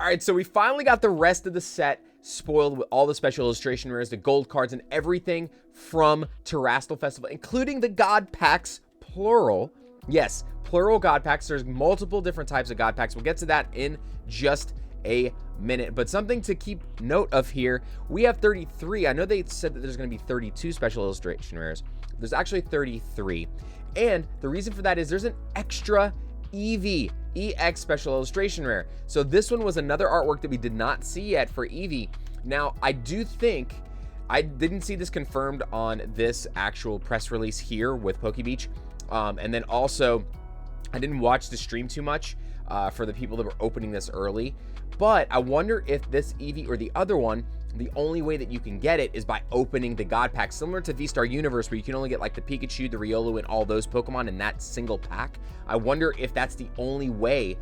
right, so we finally got the rest of the set spoiled with all the special illustration rares, the gold cards, and everything from Terastal Festival, including the God Packs, plural. Yes, plural God Packs. There's multiple different types of God Packs. We'll get to that in just a minute, but something to keep note of here, we have 33. I know they said that there's going to be 32 special illustration rares. There's actually 33, and the reason for that is there's an extra eevee EX special illustration rare. So this one was another artwork that we did not see yet for eevee. Now, I do think, I didn't see this confirmed on this actual press release here with PokeBeach. And then also, I didn't watch the stream too much for the people that were opening this early. But I wonder if this eevee or the other one, the only way that you can get it is by opening the God Pack, similar to V-Star Universe, where you can only get like the Pikachu, the Riolu, and all those Pokemon in that single pack. I wonder if that's the only way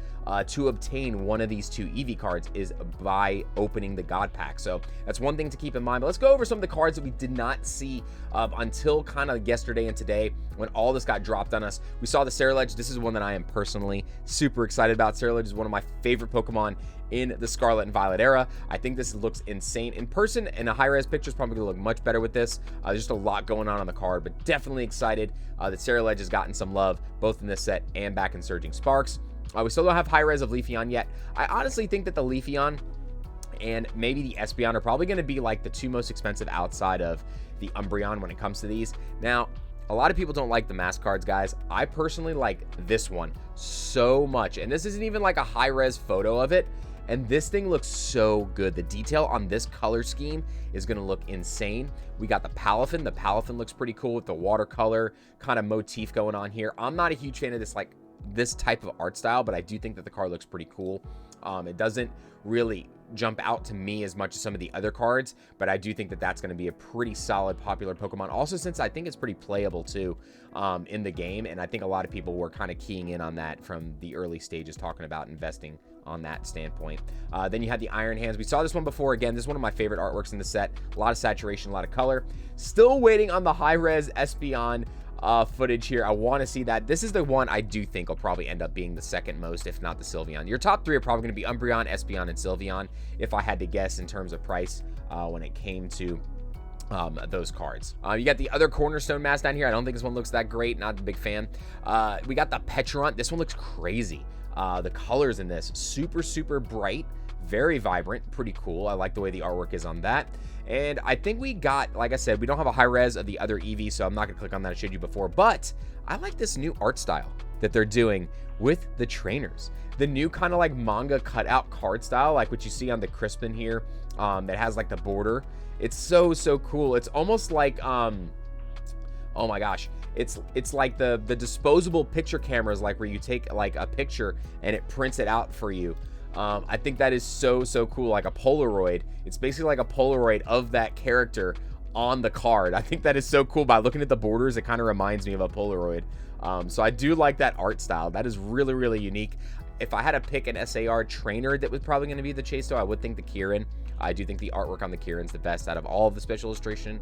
to obtain one of these two eevee cards is by opening the God Pack. So that's one thing to keep in mind. But let's go over some of the cards that we did not see until kind of yesterday and today when all this got dropped on us. We saw the Ceruledge. This is one that I am personally super excited about. Ceruledge is one of my favorite Pokemon in the Scarlet and Violet era. I think this looks insane in person, and a high-res picture is probably gonna look much better with this. There's just a lot going on the card, but definitely excited that Ceruledge has gotten some love both in this set and back in Surging Sparks. We still don't have high-res of Leafeon yet. I honestly think that the Leafeon and maybe the Espeon are probably going to be like the two most expensive outside of the Umbreon when it comes to these. Now, a lot of people don't like the mask cards, guys. I personally like this one so much, and this isn't even like a high-res photo of it. And this thing looks so good. The detail on this color scheme is going to look insane. We got the Palafin. The Palafin looks pretty cool with the watercolor kind of motif going on here. I'm not a huge fan of this type of art style, but I do think that the card looks pretty cool. It doesn't really jump out to me as much as some of the other cards, but I do think that that's going to be a pretty solid popular Pokemon. Also, since I think it's pretty playable too in the game, and I think a lot of people were kind of keying in on that from the early stages, talking about investing on that standpoint. Then you had the Iron Hands. We saw this one before. Again, this is one of my favorite artworks in the set. A lot of saturation, a lot of color. Still waiting on the high-res Espeon footage here. I want to see that. This is the one I do think will probably end up being the second most, if not the Sylveon. Your top three are probably going to be Umbreon, Espeon, and Sylveon, if I had to guess in terms of price when it came to those cards. You got the other Cornerstone mask down here. I don't think this one looks that great. Not a big fan. We got the Petrunt. This one looks crazy. The colors in this, super bright, very vibrant, pretty cool. I like the way the artwork is on that. And I think we got, like I said, we don't have a high res of the other eevee, so I'm not gonna click on that. I showed you before, but I like this new art style that they're doing with the trainers. The new kind of like manga cutout card style, like what you see on the Crispin here, that has like the border. It's so cool. It's almost like, oh my gosh, it's like the disposable picture cameras, like where you take like a picture and it prints it out for you. I think that is so cool, like a Polaroid. It's basically like a Polaroid of that character on the card. I think that is so cool. By looking at the borders, it kind of reminds me of a Polaroid. So I do like that art style. That is really unique. If I had to pick an SAR trainer that was probably going to be the Chasto, I would think the Kieran. I do think the artwork on the Kieran's the best out of all of the special illustration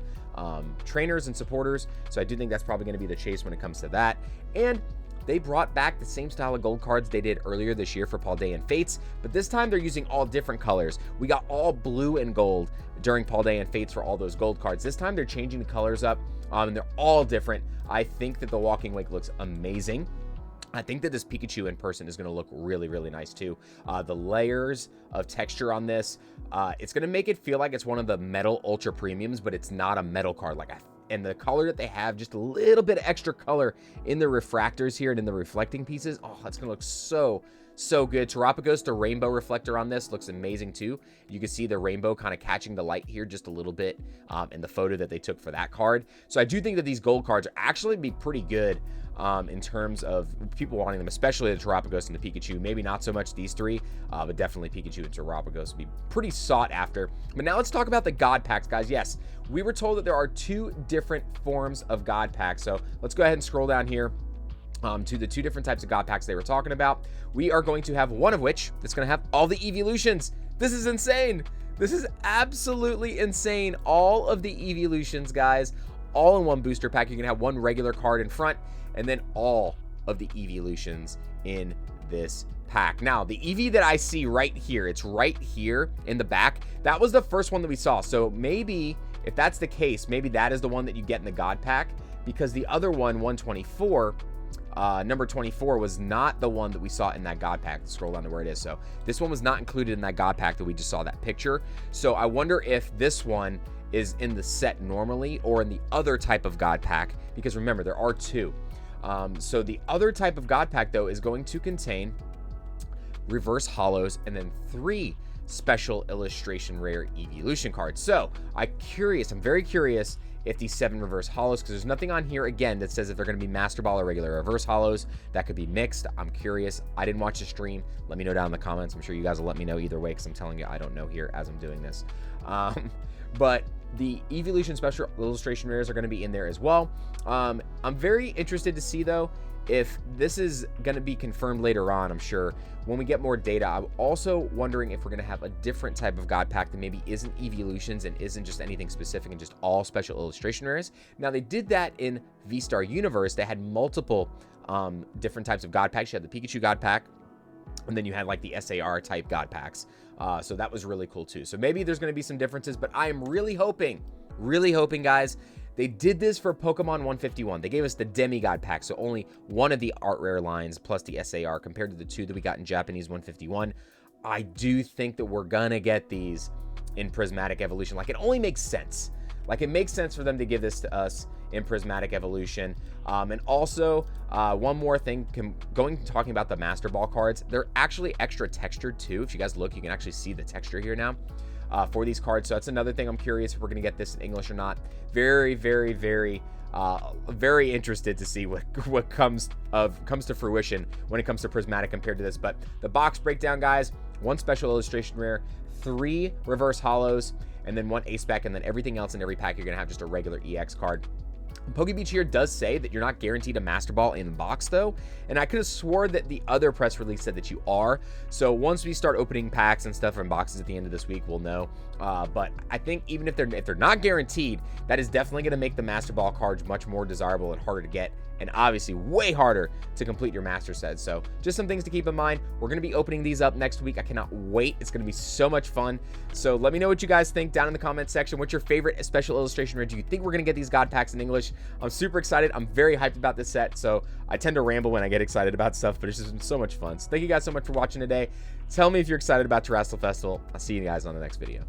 trainers and supporters. So I do think that's probably going to be the Chase when it comes to that. And they brought back the same style of gold cards they did earlier this year for Paldean Fates, but this time they're using all different colors. We got all blue and gold during Paldean Fates for all those gold cards. This time they're changing the colors up, and they're all different. I think that the Walking Wake looks amazing. I think that this Pikachu in person is going to look really nice too. The layers of texture on this, it's going to make it feel like it's one of the metal ultra premiums, but it's not a metal card. And the color that they have, just a little bit of extra color in the refractors here and in the reflecting pieces. Oh, that's gonna look so good. Terapagos, the rainbow reflector on this looks amazing too. You can see the rainbow kind of catching the light here just a little bit in the photo that they took for that card. So I do think that these gold cards are actually be pretty good in terms of people wanting them, especially the Terapagos and the Pikachu. Maybe not so much these three, but definitely Pikachu and Terapagos would be pretty sought after. But now let's talk about the God Packs, guys. Yes, we were told that there are two different forms of God Packs. So let's go ahead and scroll down here to the two different types of God Packs they were talking about. We are going to have one of which that's going to have all the evolutions. This is insane. This is absolutely insane. All of the evolutions, guys, all in one booster pack. You can have one regular card in front and then all of the evolutions in this pack. Now, the eevee that I see right here, it's right here in the back. That was the first one that we saw. So maybe, if that's the case, maybe that is the one that you get in the God pack, because the other one, 124, number 24, was not the one that we saw in that God pack. Let's scroll down to where it is. So this one was not included in that God pack that we just saw that picture. So I wonder if this one is in the set normally or in the other type of God pack, because remember, there are two. So the other type of God pack, though, is going to contain reverse hollows and then 3 special illustration rare evolution cards. So I'm very curious if these 7 reverse hollows, because there's nothing on here again that says if they're going to be Master Ball or regular reverse hollows. That could be mixed. I'm curious. I didn't watch the stream. Let me know down in the comments. I'm sure you guys will let me know either way, because I'm telling you, I don't know here as I'm doing this. But the evolution special illustration rares are going to be in there as well. I'm very interested to see, though, if this is going to be confirmed later on. I'm sure when we get more data. I'm also wondering if we're going to have a different type of God pack that maybe isn't evolutions and isn't just anything specific and just all special illustration rares. Now, they did that in V-Star Universe. They had multiple different types of God packs. You had the Pikachu God pack, and then you had like the SAR type God packs. So that was really cool too. So maybe there's going to be some differences, but I am really hoping, guys. They did this for Pokemon 151. They gave us the Demigod pack, so only one of the art rare lines plus the SAR compared to the 2 that we got in Japanese 151. I do think that we're gonna get these in Prismatic Evolution. Like, it only makes sense. Like, it makes sense for them to give this to us in Prismatic Evolution. And also, one more thing, talking about the Master Ball cards, they're actually extra textured too. If you guys look, you can actually see the texture here now. For these cards. So that's another thing. I'm curious if we're going to get this in English or not. Very, very, very, very interested to see what comes to fruition when it comes to Prismatic compared to this. But the box breakdown, guys: 1 special illustration rare, 3 reverse hollows, and then 1 ace pack, and then everything else in every pack you're going to have just a regular EX card. PokeBeach here does say that you're not guaranteed a Master Ball in the box, though, and I could have swore that the other press release said that you are. So once we start opening packs and stuff from boxes at the end of this week, we'll know. But I think even if they're not guaranteed, that is definitely going to make the Master Ball cards much more desirable and harder to get, and obviously way harder to complete your master set. So just some things to keep in mind. We're going to be opening these up next week. I cannot wait. It's going to be so much fun. So let me know what you guys think down in the comment section. What's your favorite special illustration rare? Do you think we're going to get these God packs in English? I'm super excited. I'm very hyped about this set. So I tend to ramble when I get excited about stuff, but it's just been so much fun. So thank you guys so much for watching today. Tell me if you're excited about Terastal Festival. I'll see you guys on the next video.